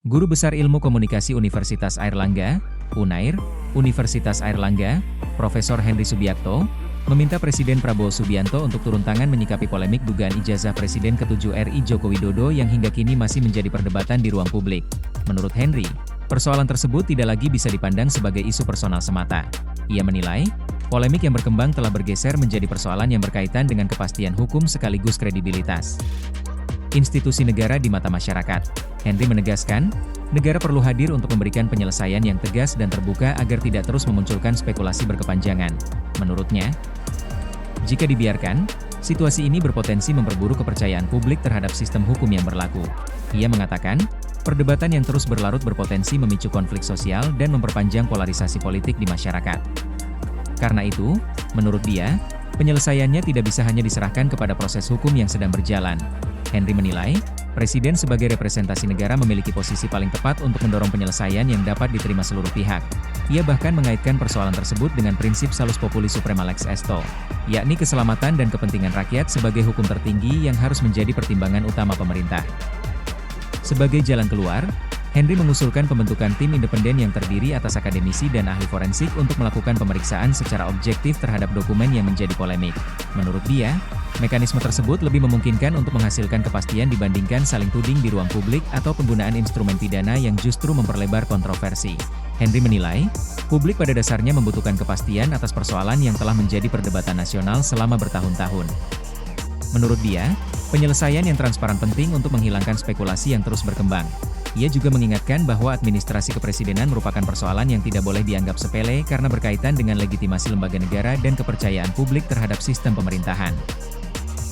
Guru Besar Ilmu Komunikasi Universitas Airlangga, UNAIR, Universitas Airlangga, Profesor Henry Subiakto, meminta Presiden Prabowo Subianto untuk turun tangan menyikapi polemik dugaan ijazah Presiden ke-7 RI Joko Widodo yang hingga kini masih menjadi perdebatan di ruang publik. Menurut Henry, persoalan tersebut tidak lagi bisa dipandang sebagai isu personal semata. Ia menilai, polemik yang berkembang telah bergeser menjadi persoalan yang berkaitan dengan kepastian hukum sekaligus kredibilitas institusi negara di mata masyarakat. Henry menegaskan, negara perlu hadir untuk memberikan penyelesaian yang tegas dan terbuka agar tidak terus memunculkan spekulasi berkepanjangan. Menurutnya, jika dibiarkan, situasi ini berpotensi memperburuk kepercayaan publik terhadap sistem hukum yang berlaku. Ia mengatakan, perdebatan yang terus berlarut berpotensi memicu konflik sosial dan memperpanjang polarisasi politik di masyarakat. Karena itu, menurut dia, penyelesaiannya tidak bisa hanya diserahkan kepada proses hukum yang sedang berjalan. Henry menilai, Presiden sebagai representasi negara memiliki posisi paling tepat untuk mendorong penyelesaian yang dapat diterima seluruh pihak. Ia bahkan mengaitkan persoalan tersebut dengan prinsip salus populi suprema lex esto, yakni keselamatan dan kepentingan rakyat sebagai hukum tertinggi yang harus menjadi pertimbangan utama pemerintah. Sebagai jalan keluar, Henry mengusulkan pembentukan tim independen yang terdiri atas akademisi dan ahli forensik untuk melakukan pemeriksaan secara objektif terhadap dokumen yang menjadi polemik. Menurut dia, mekanisme tersebut lebih memungkinkan untuk menghasilkan kepastian dibandingkan saling tuding di ruang publik atau penggunaan instrumen pidana yang justru memperlebar kontroversi. Henry menilai, publik pada dasarnya membutuhkan kepastian atas persoalan yang telah menjadi perdebatan nasional selama bertahun-tahun. Menurut dia, penyelesaian yang transparan penting untuk menghilangkan spekulasi yang terus berkembang. Ia juga mengingatkan bahwa administrasi kepresidenan merupakan persoalan yang tidak boleh dianggap sepele karena berkaitan dengan legitimasi lembaga negara dan kepercayaan publik terhadap sistem pemerintahan.